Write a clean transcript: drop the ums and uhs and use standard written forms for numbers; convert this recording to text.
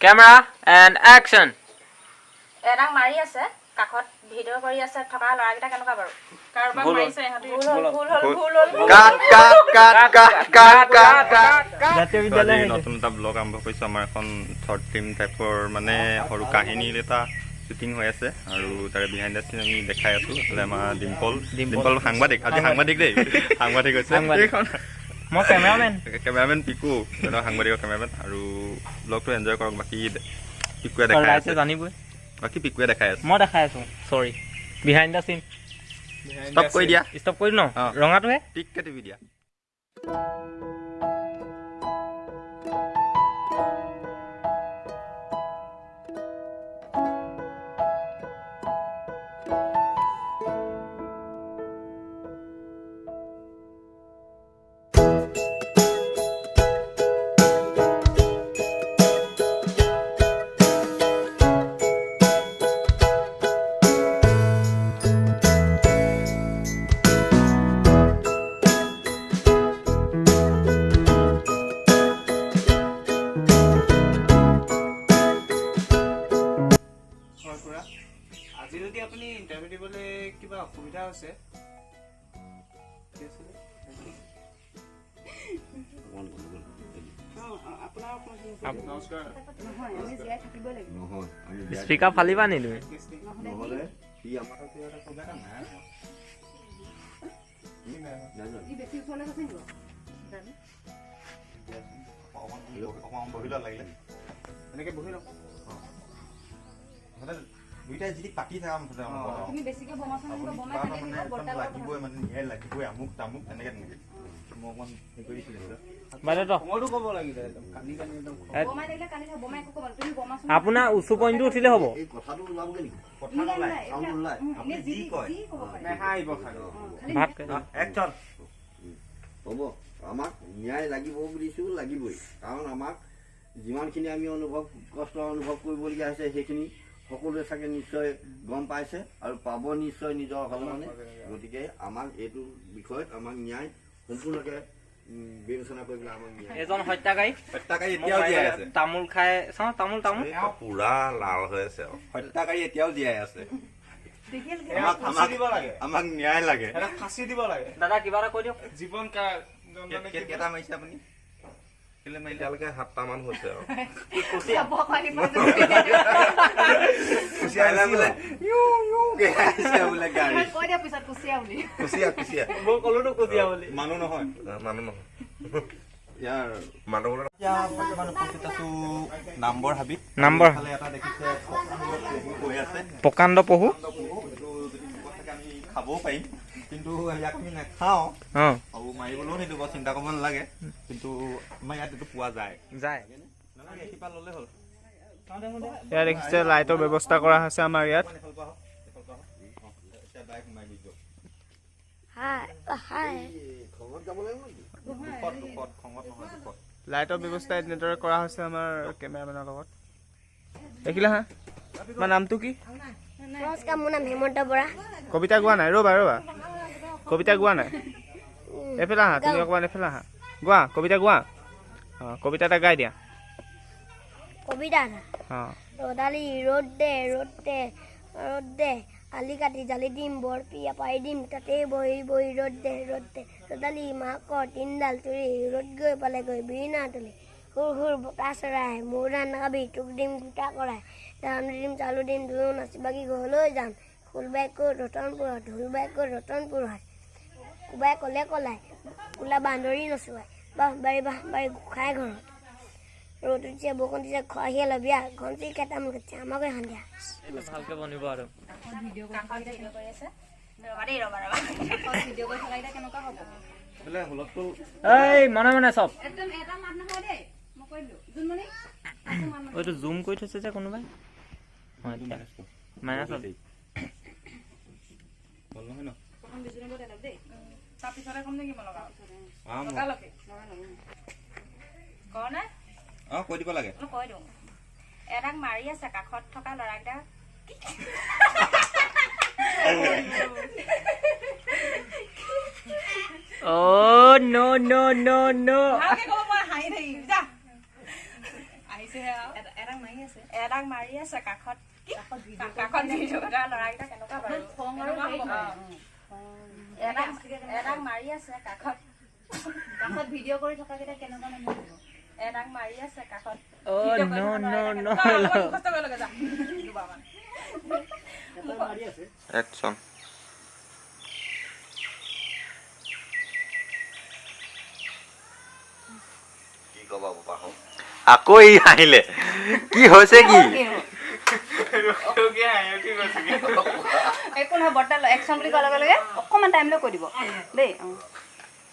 Camera and action. এৰাং মাৰি আছে কাখত video' কৰি আছে থকা লৰাকেইটা কেনেকুৱা বাৰু কাৰোবাক মাৰিছে ইহঁতি জাতীয় বিদ্যালয় নতুন এটা ব্লগ আৰম্ভ কৰিছোঁ আমাৰ এখন শ্বৰ্ট ফিল্ম টাইপৰ মানে সৰু কাহিনীৰ এটা শ্বুটিং হৈ আছে আৰু তাৰে বিহাইণ্ড দ্য চিন আমি দেখাই আছোঁ এইফালে আমাৰ ডিম্পল সাংবাদিক আজি সাংবাদিক দেই সাংবাদিক হৈছে মই কেমেৰামেন পিকু সাংবাদিকৰ কেমেৰামেন আৰু ব্লগটো এনজয় কৰক বাকী পিকুৱে দেখাই আছে জানিবই বাকী পিকুৱে দেখাই আছে মই দেখাই আছোঁ চৰি বিহাইণ্ড দ্য চিন ষ্টপ কৰি দিয়া ষ্টপ কৰি ন ৰঙাটোহে টিককে টিপি দিয়া আজি যদি আপুনি ইন্টাৰভিউ দিবলৈ কিবা অসুবিধা আছে স্পীকাৰ ফালিবা নি তুমি এনেকে বহি লওক দুইটাই যদি পাতি থাকা তুমি বেছিকে বমাচন বমাই থাকে লাগিবই মানে নিয়াই লাগিবই আমুক তামুক তেনেকে মই অকমান হেৰি কৰি দিছিলোঁ মইতো ক'ব লাগিলে কান্দি কান্দি একদম বমাই লাগিলে কান্দি থাক বমাই একো ক'ব তুমি বমাচন আপোনাৰ উঁচু পইণ্টটো উঠিলে হ'ব এই কথাটো ওলাবগে নেকি কথা নোলায় চাউণ্ড নোলায় আপুনি যি কয় নেহাঁহিব খালি ভাত একজন হ'ব আমাক ন্যায় লাগিব বুলিছোঁ লাগিবই কাৰণ আমাক যিমানখিনি আমি কষ্ট অনুভৱ কৰিবলগীয়া হৈছে সেইখিনি সকলোৱে চাগে নিশ্চয় গম পাইছে আৰু পাব নিশ্চয় নিজৰ হ'লে মানে গতিকে আমাক এইটো বিষয়ত আমাক ন্যায় সম্পূৰ্ণকে বিবেচনা কৰিবলৈ আমাক ন্যায় এজন হত্যাকাৰী এতিয়াও জীয়াই আছে তামোল খাই চাওঁ তামোল পুৰা লাল হৈ আছে হত্যাকাৰী এতিয়াও জীয়াই আছে আমাক ন্যায় লাগে ফাঁচি দিব লাগে দাদা কিবা এটা কৈ দিয়ক জীৱন কেইটা মাৰিছে আপুনি এতিয়ালৈকে 7টামান হৈছে আৰু মানুহ নহয় ইয়াৰ নাম্বৰ হাবিত নাম্বৰ এটা দেখিছে প্ৰকাণ্ড পহু আমি খাবও পাৰিম কিন্তু ইয়াক আমি নাখাওঁ আৰু মাৰিবলৈও নিদিব চিন্তা কৰিব নালাগে কিন্তু আমাৰ ইয়াত এইটো পোৱা যায় ল'লে হ'ল ইয়াত দেখিছে লাইটৰ ব্যৱস্থা কৰা হৈছে আমাৰ ইয়াত লাইটৰ ব্যৱস্থা এনেদৰে কৰা হৈছে আমাৰ কেমেৰামেনৰ লগত দেখিলা হা তোমাৰ নামটো কি নমস্কাৰ মোৰ নাম হেমন্ত বৰা কবিতা গোৱা নাই ৰ'বা কবিতা গোৱা নাই এইফালে আহা তুমি অকণমান এইফালে আহা গোৱা কবিতা গোৱা কবিতা এটা গাই দিয়া কবিতা ৰ'দালি ৰ'দ দে আলি কাটি জালি দিম বৰপিয়া পাৰি দিম তাতে বহি ৰ'দ দে ৰ'দালি মাকৰ তিনডাল তুৰি ৰ'দ গৈ পালেগৈ বিৰিণা তুলি সুৰ বতাহ চৰাই মোৰ ধান নাখাবি তোক দিম গোটা কৰাই ধান দিম চাউলো দিম দুয়ো নাচি বাগি ঘৰলৈ যাম ফুল বাইকত ৰতনপুৰত ঢোল বাইকত ৰতনপুৰত কোবাই ক'লে ক'লাই কোলা বান্দৰী নচুৱাই বাঁহ বাৰী গোসাঁই ঘৰত ৰ'দ উঠিছে বৰষুণ দিছে খৰাহিয়ে লবিয়া ঘঞ্চি কেইটামান কাটিছে আমাকে সন্ধিয়া ভালকে বনিব আৰু এই মনে চব এইটো জুম কৰি থৈছে যে কোনোবাই মাইনাছ কৈ দিব লাগে কৈ দিওঁ এৰাং মাৰি আছে কাখত থকা লৰাকেইটা Oh no no no no. এৰাং মাৰি আছে কাষত কাষত ভিডিঅ' কৰা ল'ৰাকেইটা কেনেকুৱা বাৰু এৰাং মাৰি আছে কাষত ভিডিঅ' কৰি থকা কেইটা কেনেকুৱা মানুহ এৰাং মাৰি আছে কাষত Oh no no no. Action কি ক'বা বাবা আকৌ ই আহিলে কি হৈছে কি একো নহয় বৰ্তা একচন বুলি কোৱাৰ লগে লগে অকণমান টাইম লৈ কৈ দিব দেই